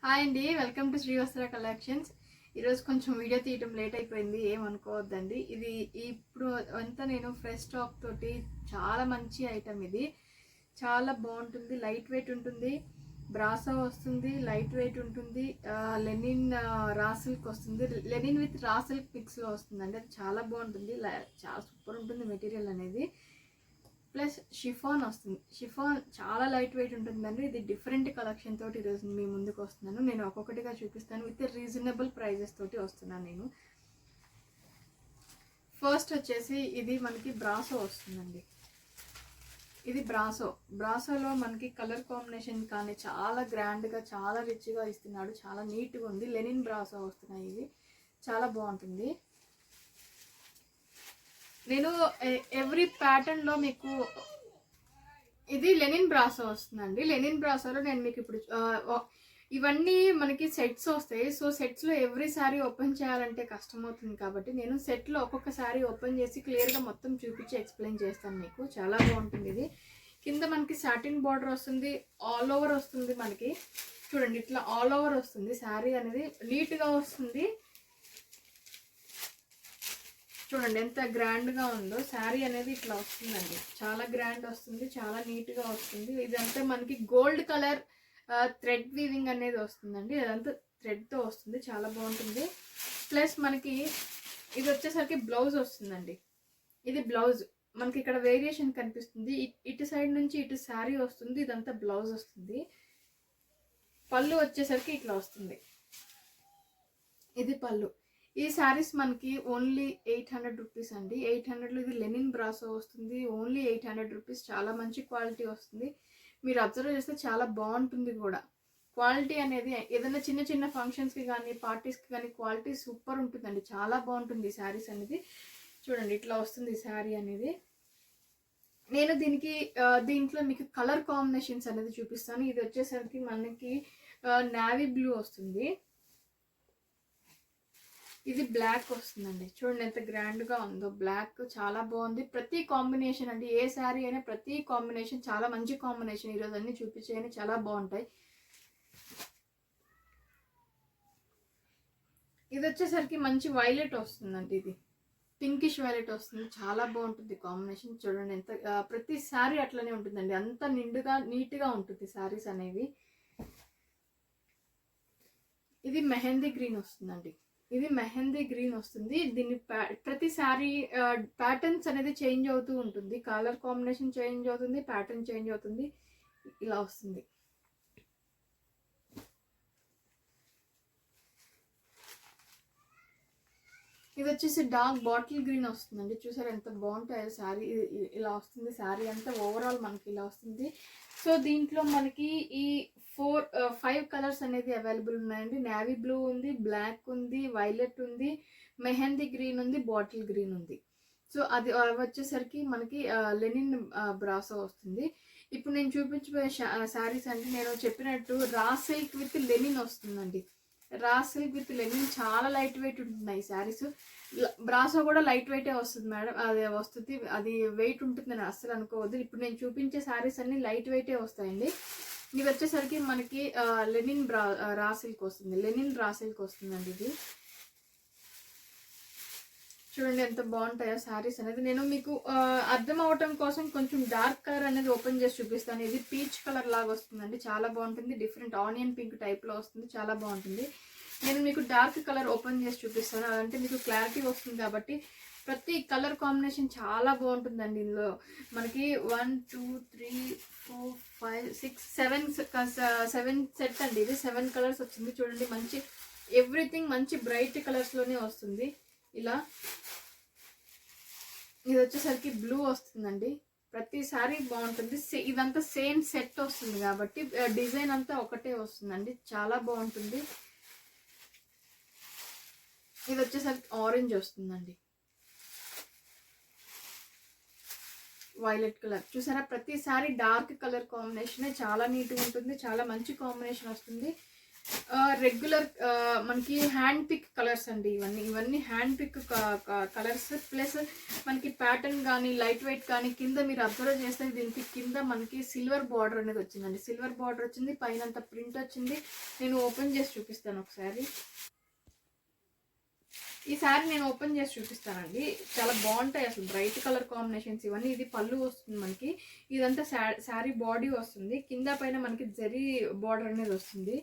Hi అండి, welcome to శ్రీవస్త్ర collections. ఈరోజు కొంచెం వీడియో తీయటం లేట్ అయిపోయింది, ఏమనుకోవద్దండి. ఇది ఇప్పుడు అంతా నేను ఫ్రెష్ స్టాక్ తోటి చాలా మంచి ఐటమ్. ఇది చాలా బాగుంటుంది, లైట్ వెయిట్ ఉంటుంది, బ్రాసో వస్తుంది, లైట్ వెయిట్ ఉంటుంది, లెనిన్ రా సిల్క్ వస్తుంది, లెనిన్ విత్ రా సిల్క్ మిక్స్లో వస్తుందండి. అది చాలా బాగుంటుంది, చాలా సూపర్ ఉంటుంది మెటీరియల్ అనేది. ప్లస్ షిఫాన్ వస్తుంది. షిఫాన్ చాలా లైట్ వెయిట్ ఉంటుందండి. ఇది డిఫరెంట్ కలెక్షన్ తోటి ఈరోజు మీ ముందుకు వస్తున్నాను. నేను ఒక్కొక్కటిగా చూపిస్తాను. విత్ రీజనబుల్ ప్రైజెస్ తోటి వస్తున్నాను నేను. ఫస్ట్ వచ్చేసి ఇది మనకి బ్రాసో వస్తుందండి. ఇది బ్రాసోలో మనకి కలర్ కాంబినేషన్ కానీ చాలా గ్రాండ్గా, చాలా రిచ్గా ఇస్తున్నాడు. చాలా నీట్గా ఉంది. లెనిన్ బ్రాసో వస్తున్నాయి. ఇది చాలా బాగుంటుంది. నేను ఎవ్రీ ప్యాటర్న్లో మీకు ఇది లెనిన్ బ్రాసో వస్తుందండి. లెనిన్ బ్రాసోలో నేను మీకు ఇప్పుడు ఇవన్నీ మనకి సెట్స్ వస్తాయి. సో సెట్స్లో ఎవ్రీ సారీ ఓపెన్ చేయాలంటే కష్టమవుతుంది కాబట్టి నేను సెట్లో ఒక్కొక్క సారీ ఓపెన్ చేసి క్లియర్గా మొత్తం చూపించి ఎక్స్ప్లెయిన్ చేస్తాను మీకు. చాలా బాగుంటుంది. ఇది కింద మనకి సాటిన్ బార్డర్ వస్తుంది, ఆల్ ఓవర్ వస్తుంది. మనకి చూడండి ఇట్లా ఆల్ ఓవర్ వస్తుంది. శారీ అనేది నీట్గా వస్తుంది. చూడండి ఎంత గ్రాండ్గా ఉందో శారీ అనేది. ఇట్లా వస్తుందండి, చాలా గ్రాండ్ వస్తుంది, చాలా నీట్గా వస్తుంది. ఇదంతా మనకి గోల్డ్ కలర్ థ్రెడ్ వీవింగ్ అనేది వస్తుందండి. అదంతా థ్రెడ్తో వస్తుంది, చాలా బాగుంటుంది. ప్లస్ మనకి ఇది వచ్చేసరికి బ్లౌజ్ వస్తుందండి. ఇది బ్లౌజ్ మనకి ఇక్కడ వేరియేషన్ కనిపిస్తుంది. ఇటు సైడ్ నుంచి ఇటు శారీ వస్తుంది, ఇదంతా బ్లౌజ్ వస్తుంది. పళ్ళు వచ్చేసరికి ఇట్లా వస్తుంది. ఇది పళ్ళు. ఈ శారీస్ మనకి ఓన్లీ 800 రూపీస్ అండి. 800లో ఇది లెనిన్ బ్రాసో వస్తుంది. Only 800 rupees. చాలా మంచి క్వాలిటీ వస్తుంది. మీరు అబ్జర్వ్ చేస్తే చాలా బాగుంటుంది కూడా. క్వాలిటీ అనేది ఏదైనా చిన్న చిన్న ఫంక్షన్స్కి కానీ పార్టీస్కి కానీ క్వాలిటీ సూపర్ ఉంటుందండి. చాలా బాగుంటుంది ఈ శారీస్ అనేది. చూడండి ఇట్లా వస్తుంది ఈ శారీ అనేది. నేను దీంట్లో మీకు కలర్ కాంబినేషన్స్ అనేది చూపిస్తాను. ఇది వచ్చేసరికి మనకి నావీ బ్లూ వస్తుంది. ఇది బ్లాక్ వస్తుందండి. చూడండి ఎంత గ్రాండ్గా ఉందో. బ్లాక్ చాలా బాగుంది. ప్రతి కాంబినేషన్ అండి, ఏ శారీ అయినా ప్రతి కాంబినేషన్ చాలా మంచి కాంబినేషన్. ఈరోజు అన్ని చూపించేయని చాలా బాగుంటాయి. ఇది వచ్చేసరికి మంచి వైలెట్ వస్తుందండి. ఇది పింకిష్ వైలెట్ వస్తుంది. చాలా బాగుంటుంది కాంబినేషన్. చూడండి ఎంత ప్రతి శారీ అట్లనే ఉంటుందండి. అంత నిండుగా నీట్గా ఉంటుంది శారీస్ అనేవి. ఇది మెహందీ గ్రీన్ వస్తుందండి. ఇది మెహందీ గ్రీన్ వస్తుంది. దీన్ని ప్రతి శారీ ప్యాటర్న్స్ అనేది చేంజ్ అవుతూ ఉంటుంది. కలర్ కాంబినేషన్ చేంజ్ అవుతుంది, ప్యాటర్న్ చేంజ్ అవుతుంది. ఇలా వస్తుంది. ఇది వచ్చేసి డార్క్ బాటిల్ గ్రీన్ వస్తుందండి. చూసారు ఎంత బాగుంటాయో శారీ. ఇలా వస్తుంది శారీ అంతా. ఓవరాల్ మనకి ఇలా వస్తుంది. సో దీంట్లో మనకి ఈ 5 కలర్స్ అనేది అవైలబుల్ ఉన్నాయండి. నేవీ బ్లూ ఉంది, బ్లాక్ ఉంది, వైలెట్ ఉంది, మెహందీ గ్రీన్ ఉంది, బాటిల్ గ్రీన్ ఉంది. సో అది వచ్చేసరికి మనకి లెనిన్ బ్రాసో వస్తుంది. ఇప్పుడు నేను చూపించబోయే శారీస్ అంటే నేను చెప్పినట్టు రా సిల్క్ విత్ లెనిన్ వస్తుందండి. రా సిల్క్ విత్ లెనిన్ చాలా లైట్ వెయిట్ ఉంటున్నాయి ఈ శారీస్. బ్రాసో కూడా లైట్ వెయిటే వస్తుంది మేడం. అది వస్తుంది, అది వెయిట్ ఉంటుందని అస్సలు అనుకోవద్దు. ఇప్పుడు నేను చూపించే శారీస్ అన్ని లైట్ వెయిటే వస్తాయండి. ఇది వచ్చేసరికి మనకి లెనిన్ రా సిల్క్ వస్తుంది. లెనిన్ రా సిల్క్ వస్తుందండి. ఇది చూడండి ఎంత బాగుంటాయో శారీస్ అనేది. నేను మీకు అర్థం అవటం కోసం కొంచెం డార్క్ కలర్ అనేది ఓపెన్ చేసి చూపిస్తాను. ఇది పీచ్ కలర్ లాగా వస్తుందండి. చాలా బాగుంటుంది. డిఫరెంట్ ఆనియన్ పింక్ టైప్లో వస్తుంది. చాలా బాగుంటుంది. నేను మీకు డార్క్ కలర్ ఓపెన్ చేసి చూపిస్తాను, అదంటే మీకు క్లారిటీ వస్తుంది. కాబట్టి ప్రతి కలర్ కాంబినేషన్ చాలా బాగుంటుందండి. ఇందులో మనకి 1 2 3 4 5 6 7 సెట్ అండి. ఇది 7 కలర్స్ వచ్చింది. చూడండి మంచి ఎవ్రీథింగ్ మంచి బ్రైట్ కలర్స్లోనే వస్తుంది. ఇలా ఇది వచ్చేసరికి బ్లూ వస్తుందండి. ప్రతిసారి బాగుంటుంది. ఇదంతా సేమ్ సెట్ వస్తుంది కాబట్టి డిజైన్ అంతా ఒకటే వస్తుందండి. చాలా బాగుంటుంది. ఇది వచ్చేసరికి ఆరెంజ్ వస్తుందండి. వైలెట్ కలర్ చూసారా. ప్రతిసారి డార్క్ కలర్ కాంబినేషన్ చాలా నీట్గా ఉంటుంది. చాలా మంచి కాంబినేషన్ వస్తుంది. రెగ్యులర్ మనకి హ్యాండ్ పిక్ కలర్స్ అండి. ఇవన్నీ హ్యాండ్ పిక్ కలర్స్. ప్లస్ మనకి ప్యాటర్న్ కానీ లైట్ వెయిట్ కానీ కింద మీరు అబ్జర్వ్ చేస్తే దీనికి కింద మనకి సిల్వర్ బార్డర్ అనేది వచ్చిందండి. సిల్వర్ బార్డర్ వచ్చింది, పైన అంతా ప్రింట్ వచ్చింది. నేను ఓపెన్ చేసి చూపిస్తాను ఒకసారి. ఈ శారీ నేను ఓపెన్ చేసి చూపిస్తానండి. చాలా బాగుంటాయి అసలు, బ్రైట్ కలర్ కాంబినేషన్స్ ఇవన్నీ. ఇది పళ్ళు వస్తుంది మనకి, ఇదంతా శారీ బాడీ వస్తుంది. కింద పైన మనకి జరీ బార్డర్ అనేది వస్తుంది.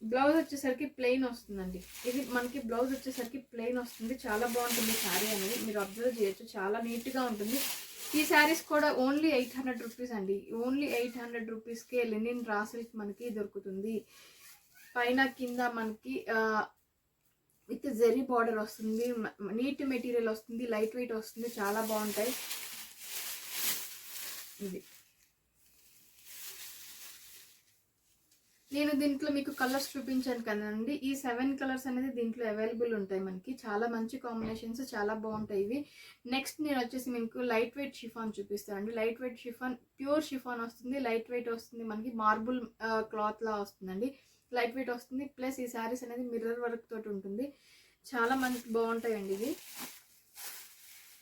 బ్లౌజ్ వచ్చేసరికి ప్లెయిన్ వస్తుందండి. ఇది మనకి బ్లౌజ్ వచ్చేసరికి ప్లెయిన్ వస్తుంది. చాలా బాగుంటుంది శారీ అనేది, మీరు అబ్జర్వ్ చేయొచ్చు. చాలా నీట్గా ఉంటుంది. ఈ శారీస్ కూడా ఓన్లీ 800 రూపీస్ అండి. ఓన్లీ 800 రూపీస్కే లినిన్ రా సిల్క్ మనకి దొరుకుతుంది. పైన కింద మనకి విత్ జెరీ బార్డర్ వస్తుంది. నీట్ మెటీరియల్ వస్తుంది, లైట్ వెయిట్ వస్తుంది. చాలా బాగుంటాయి. ఇది నేను దీంట్లో మీకు కలర్స్ చూపించాను కదండి. ఈ 7 కలర్స్ అనేది దీంట్లో అవైలబుల్ ఉంటాయి మనకి. చాలా మంచి కాంబినేషన్స్, చాలా బాగుంటాయి ఇవి. నెక్స్ట్ నేను వచ్చేసి మీకు లైట్ వెయిట్ షిఫాన్ చూపిస్తానండి. Light weight chiffon, pure chiffon వస్తుంది, లైట్ వెయిట్ వస్తుంది. మనకి మార్బుల్ క్లాత్ లా వస్తుందండి, లైట్ వెయిట్ వస్తుంది. ప్లస్ ఈ శారీస్ అనేది మిర్రర్ వర్క్ తోటి ఉంటుంది. చాలా మంచి బాగుంటాయండి ఇవి.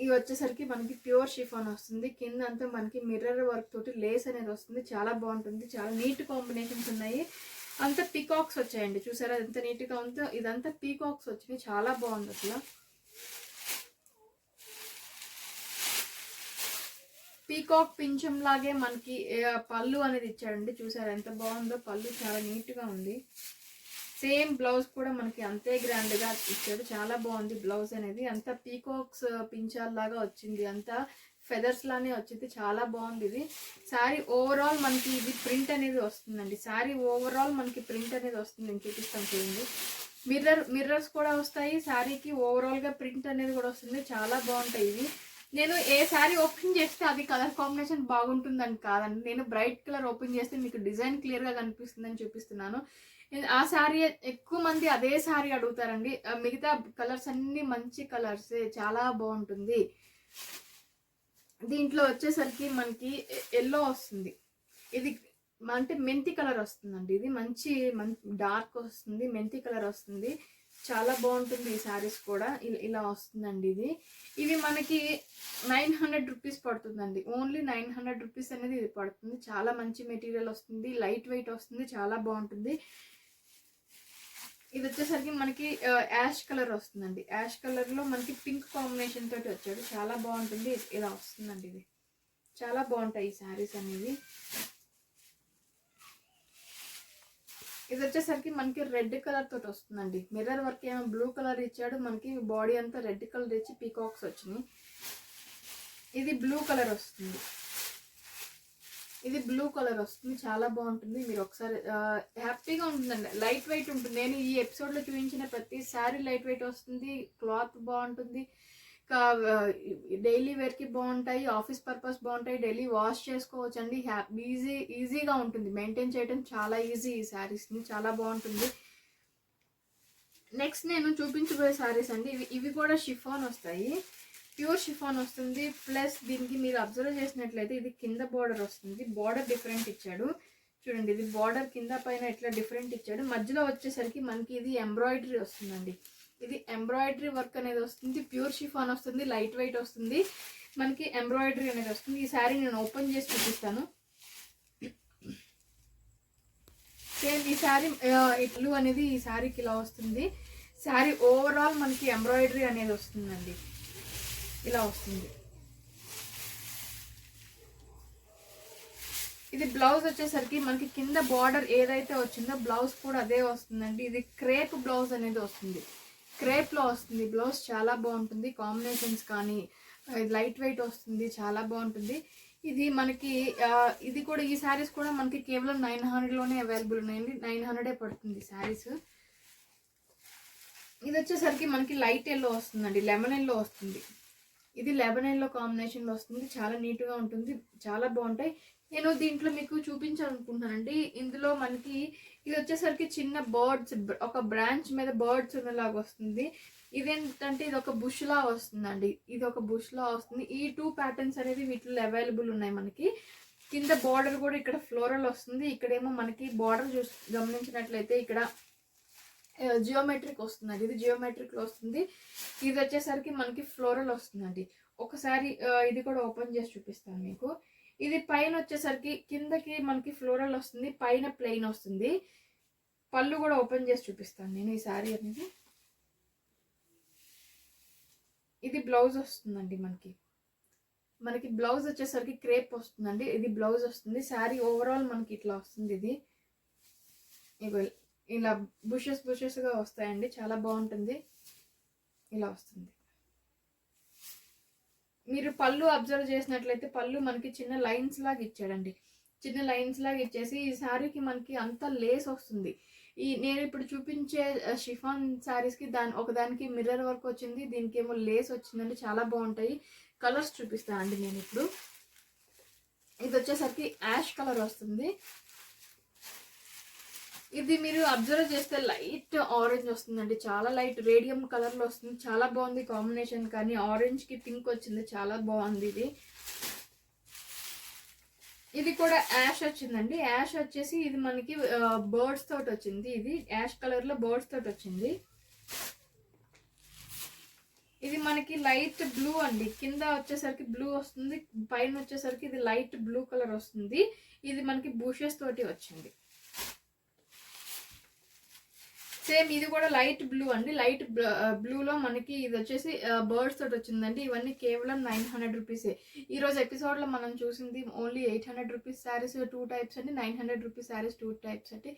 ఇవి వచ్చేసరికి మనకి ప్యూర్ షిఫాన్ వస్తుంది. కింద అంతా మనకి మిర్రర్ వర్క్ తోటి లేస్ అనేది వస్తుంది. చాలా బాగుంటుంది. చాలా నీట్ కాంబినేషన్స్ ఉన్నాయి. అంతా పీకాక్స్ వచ్చాయండి, చూసారా ఎంత నీట్గా ఉందో. ఇదంతా పీకాక్స్ వచ్చినాయి, చాలా బాగుంది అసలు. పీకాక్ పింఛం లాగే మనకి పళ్ళు అనేది ఇచ్చాడండి, చూసారా ఎంత బాగుందో. పళ్ళు చాలా నీట్గా ఉంది. సేమ్ బ్లౌజ్ కూడా మనకి అంతే గ్రాండ్గా ఇచ్చాడు. చాలా బాగుంది బ్లౌజ్ అనేది. అంతా పీకాక్స్ పించాల్లాగా వచ్చింది, అంతా ఫెదర్స్ లానే వచ్చింది. చాలా బాగుంది ఇది. శారీ ఓవరాల్ మనకి ఇది ప్రింట్ అనేది వస్తుందండి. శారీ ఓవరాల్ మనకి ప్రింట్ అనేది వస్తుంది. నేను చూపిస్తాను చూడండి. మిర్రర్స్ కూడా వస్తాయి శారీకి. ఓవరాల్గా ప్రింట్ అనేది కూడా వస్తుంది. చాలా బాగుంటాయి ఇవి. నేను ఏ శారీ ఓపెన్ చేస్తే అది కలర్ కాంబినేషన్ బాగుంటుందని కాదండి, నేను బ్రైట్ కలర్ ఓపెన్ చేస్తే మీకు డిజైన్ క్లియర్గా కనిపిస్తుందని చూపిస్తున్నాను. ఆ శారీ ఎక్కువ మంది అదే శారీ అడుగుతారండి. మిగతా కలర్స్ అన్ని మంచి కలర్సే, చాలా బాగుంటుంది. దీంట్లో వచ్చేసరికి మనకి ఎల్లో వస్తుంది. ఇది అంటే మెంతి కలర్ వస్తుందండి. ఇది మంచి డార్క్ వస్తుంది, మెంతి కలర్ వస్తుంది. చాలా బాగుంటుంది ఈ శారీస్ కూడా. ఇలా వస్తుందండి ఇది. ఇవి మనకి 900 రూపీస్ పడుతుందండి. ఓన్లీ 900 రూపీస్ అనేది ఇది పడుతుంది. చాలా మంచి మెటీరియల్ వస్తుంది, లైట్ వెయిట్ వస్తుంది, చాలా బాగుంటుంది. ఇది వచ్చేసరికి మనకి యాష్ కలర్ వస్తుందండి. యాష్ కలర్లో మనకి పింక్ కాంబినేషన్ తోటి వచ్చాడు. చాలా బాగుంటుంది. ఇలా వస్తుందండి. ఇది చాలా బాగుంటాయి ఈ శారీస్ అనేవి. ఇది వచ్చేసరికి మనకి రెడ్ కలర్ తోటి వస్తుందండి. మిర్రర్ వర్క్ ఏమో బ్లూ కలర్ ఇచ్చాడు, మనకి బాడీ అంతా రెడ్ కలర్ ఇచ్చి పీకాక్స్ వచ్చినాయి. ఇది బ్లూ కలర్ వస్తుంది. ఇది బ్లూ కలర్ వస్తుంది. చాలా బాగుంటుంది. మీరు ఒకసారి హ్యాపీగా ఉంటుందండి, లైట్ వెయిట్ ఉంటుంది. నేను ఈ ఎపిసోడ్లో చూపించిన ప్రతి శారీ లైట్ వెయిట్ వస్తుంది, క్లాత్ బాగుంటుంది. డైలీ వేర్కి బాగుంటాయి, ఆఫీస్ పర్పస్ బాగుంటాయి, డైలీ వాష్ చేసుకోవచ్చు అండి. ఈజీగా ఉంటుంది, మెయింటైన్ చేయడం చాలా ఈజీ ఈ శారీస్ని. చాలా బాగుంటుంది. నెక్స్ట్ నేను చూపించబోయే శారీస్ అండి. ఇవి కూడా షిఫాన్ వస్తాయి, ప్యూర్ షిఫాన్ వస్తుంది. ప్లస్ దీనికి మీరు అబ్జర్వ్ చేసినట్లయితే ఇది కింద బార్డర్ వస్తుంది. బార్డర్ డిఫరెంట్ ఇచ్చాడు చూడండి. ఇది బార్డర్ కింద పైన ఇట్లా డిఫరెంట్ ఇచ్చాడు. మధ్యలో వచ్చేసరికి మనకి ఇది ఎంబ్రాయిడరీ వస్తుందండి. ఇది ఎంబ్రాయిడరీ వర్క్ అనేది వస్తుంది. ప్యూర్ షిఫాన్ వస్తుంది, లైట్ వెయిట్ వస్తుంది, మనకి ఎంబ్రాయిడరీ అనేది వస్తుంది. ఈ శారీ నేను ఓపెన్ చేసి చూపిస్తాను. సేమ్ ఈ శారీ ఇట్లు అనేది ఈ శారీకి ఇలా వస్తుంది. శారీ ఓవరాల్ మనకి ఎంబ్రాయిడరీ అనేది వస్తుందండి, ఇలా వస్తుంది. ఇది బ్లౌజ్ వచ్చేసరికి మనకి కింద బార్డర్ ఏదైతే వచ్చిందో బ్లౌజ్ కూడా అదే వస్తుందండి. ఇది క్రేప్ బ్లౌజ్ అనేది వస్తుంది, క్రేప్లో వస్తుంది బ్లౌజ్. చాలా బాగుంటుంది. కాంబినేషన్స్ కానీ లైట్ వెయిట్ వస్తుంది, చాలా బాగుంటుంది. ఇది మనకి ఇది కూడా ఈ శారీస్ కూడా మనకి కేవలం 900లోనే అవైలబుల్ ఉన్నాయండి. 900 పడుతుంది శారీస్. ఇది వచ్చేసరికి మనకి లైట్ ఎల్లో వస్తుందండి, లెమన్ ఎల్లో వస్తుంది. ఇది లెమన్ ఎల్లో కాంబినేషన్లో వస్తుంది. చాలా నీట్గా ఉంటుంది, చాలా బాగుంటాయి. నేను దీంట్లో మీకు చూపించాలనుకుంటున్నానండి. ఇందులో మనకి ఇది వచ్చేసరికి చిన్న బర్డ్స్, ఒక బ్రాంచ్ మీద బర్డ్స్ ఉన్నలాగా వస్తుంది. ఇదేంటంటే ఇది ఒక బుష్ లా వస్తుందండి. ఇది ఒక బుష్ లా వస్తుంది. ఈ 2 ప్యాటర్న్స్ అనేది వీటిలో అవైలబుల్ ఉన్నాయి మనకి. కింద బార్డర్ కూడా ఇక్కడ ఫ్లోరల్ వస్తుంది. ఇక్కడేమో మనకి బార్డర్ గమనించినట్లయితే ఇక్కడ జియోమెట్రిక్ వస్తుందండి. ఇది జియోమెట్రిక్ వస్తుంది. ఇది వచ్చేసరికి మనకి ఫ్లోరల్ వస్తుందండి. ఒకసారి ఇది కూడా ఓపెన్ చేసి చూపిస్తాను మీకు. ఇది పైన వచ్చేసరికి కిందకి మనకి ఫ్లోరల్ వస్తుంది, పైన ప్లెయిన్ వస్తుంది. పళ్ళు కూడా ఓపెన్ చేసి చూపిస్తాను నేను ఈ శారీ అనేది. ఇది బ్లౌజ్ వస్తుందండి. మనకి బ్లౌజ్ వచ్చేసరికి క్రేప్ వస్తుందండి. ఇది బ్లౌజ్ వస్తుంది. శారీ ఓవరాల్ మనకి ఇట్లా వస్తుంది. ఇది ఇలా బుషెస్గా వస్తాయండి. చాలా బాగుంటుంది. ఇలా వస్తుంది. మీరు పళ్ళు అబ్జర్వ్ చేసినట్లయితే పళ్ళు మనకి చిన్న లైన్స్ లాగా ఇచ్చాడండి. చిన్న లైన్స్ లాగా ఇచ్చేసి ఈ శారీకి మనకి అంతా లేస్ వస్తుంది. నేను ఇప్పుడు చూపించే షిఫాన్ శారీస్కి ఒకదానికి మిర్రర్ వర్క్ వచ్చింది, దీనికి ఏమో లేస్ వచ్చిందండి. చాలా బాగుంటాయి. కలర్స్ చూపిస్తానండి నేను ఇప్పుడు. ఇది వచ్చేసరికి యాష్ కలర్ వస్తుంది. ఇది మీరు అబ్జర్వ్ చేస్తే లైట్ ఆరెంజ్ వస్తుందండి. చాలా లైట్ రేడియం కలర్లో వస్తుంది. చాలా బాగుంది కాంబినేషన్. కానీ ఆరెంజ్కి పింక్ వచ్చింది. చాలా బాగుంది ఇది. ఇది కూడా యాష్ వచ్చిందండి. యాష్ వచ్చేసి ఇది మనకి బర్డ్స్ తోటి వచ్చింది. ఇది యాష్ కలర్లో బర్డ్స్ తోటి వచ్చింది. ఇది మనకి లైట్ బ్లూ అండి. కింద వచ్చేసరికి బ్లూ వస్తుంది, పైన వచ్చేసరికి ఇది లైట్ బ్లూ కలర్ వస్తుంది. ఇది మనకి బూషెస్ తోటి వచ్చింది. సేమ్ ఇది కూడా లైట్ బ్లూ అండి. లైట్ బ్లూలో మనకి ఇది వచ్చేసి బర్డ్స్ తోటి వచ్చిందండి. ఇవన్నీ కేవలం 900 రూపీసే. ఈరోజు ఎపిసోడ్లో మనం చూసింది ఓన్లీ 800 రూపీస్ శారీస్ 2 టైప్స్ అండి. 900 రూపీస్ శారీస్ 2 టైప్స్ అంటే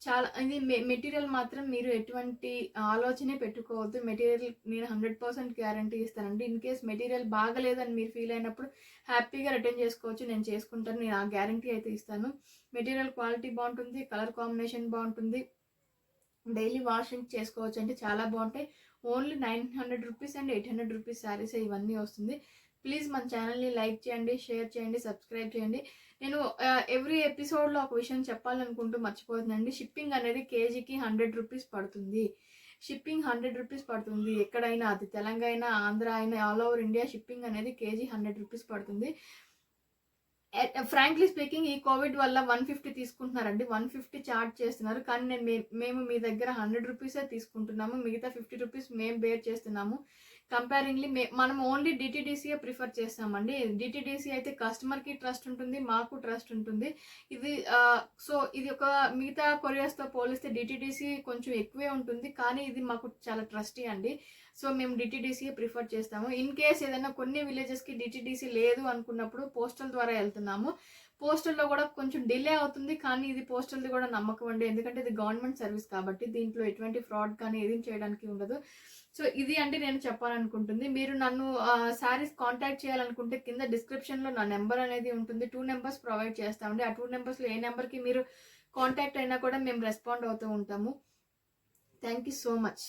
చాలా. ఇది మెటీరియల్ మాత్రం మీరు ఎటువంటి ఆలోచనే పెట్టుకోవద్దు. మెటీరియల్ నేను 100% గ్యారంటీ ఇస్తానండి. ఇన్ కేస్ మెటీరియల్ బాగలేదని మీరు ఫీల్ అయినప్పుడు హ్యాపీగా రిటర్న్ చేసుకోవచ్చు. నేను చేసుకుంటాను. నేను ఆ గ్యారంటీ అయితే ఇస్తాను. మెటీరియల్ క్వాలిటీ బాగుంటుంది, కలర్ కాంబినేషన్ బాగుంటుంది, డైలీ వాషింగ్ చేసుకోవచ్చు అంటే చాలా బాగుంటాయి. Only 900 rupees and 800 rupees saris ఇవన్నీ వస్తుంది. ప్లీజ్ మన ఛానల్ని లైక్ చేయండి, షేర్ చేయండి, సబ్స్క్రైబ్ చేయండి. నేను ఎవ్రీ ఎపిసోడ్లో ఒక విషయం చెప్పాలనుకుంటూ మర్చిపోతుందండి. షిప్పింగ్ అనేది కేజీకి 100 రూపీస్ పడుతుంది. షిప్పింగ్ 100 రూపీస్ పడుతుంది. ఎక్కడైనా అది తెలంగాణ, ఆంధ్ర అయినా ఆల్ ఓవర్ ఇండియా షిప్పింగ్ అనేది కేజీ 100 రూపీస్ పడుతుంది. ఫ్రాంక్లీ స్పీకింగ్ ఈ కోవిడ్ వల్ల 150 తీసుకుంటున్నారండి. 150 చార్జ్ చేస్తున్నారు. కానీ మేము మీ దగ్గర 100 రూపీసే తీసుకుంటున్నాము. మిగతా 50 రూపీస్ మేము బేర్ చేస్తున్నాము. కంపేరింగ్లీ మనం ఓన్లీ డిటీడీసీయే ప్రిఫర్ చేస్తామండి. డిటీడీసీ అయితే కస్టమర్కి ట్రస్ట్ ఉంటుంది, మాకు ట్రస్ట్ ఉంటుంది. ఇది ఇది ఒక మిగతా కొరియర్స్తో పోలిస్తే డిటీడీసీ కొంచెం ఎక్కువే ఉంటుంది. కానీ ఇది మాకు చాలా ట్రస్టీ అండి. సో మేము డిటీడీసీ ప్రిఫర్ చేస్తాము. ఇన్ కేస్ ఏదైనా కొన్ని విలేజెస్కి డిటీడీసీ లేదు అనుకున్నప్పుడు పోస్టల్ ద్వారా వెళ్తున్నాము. పోస్టల్లో కూడా కొంచెం డిలే అవుతుంది. కానీ ఇది పోస్టల్ది కూడా నమ్మకం అండి. ఎందుకంటే ఇది గవర్నమెంట్ సర్వీస్ కాబట్టి దీంట్లో ఎటువంటి ఫ్రాడ్ కానీ ఏది చేయడానికి ఉండదు. సో ఇది అంటే నేను చెప్పాలనుకుంటుంది. మీరు నన్ను శారీస్ కాంటాక్ట్ చేయాలనుకుంటే కింద డిస్క్రిప్షన్లో నా నెంబర్ అనేది ఉంటుంది. 2 నెంబర్స్ ప్రొవైడ్ చేస్తామండి. ఆ 2 నెంబర్స్లో ఏ నెంబర్కి మీరు కాంటాక్ట్ అయినా కూడా మేము రెస్పాండ్ అవుతూ ఉంటాము. Thank you so much.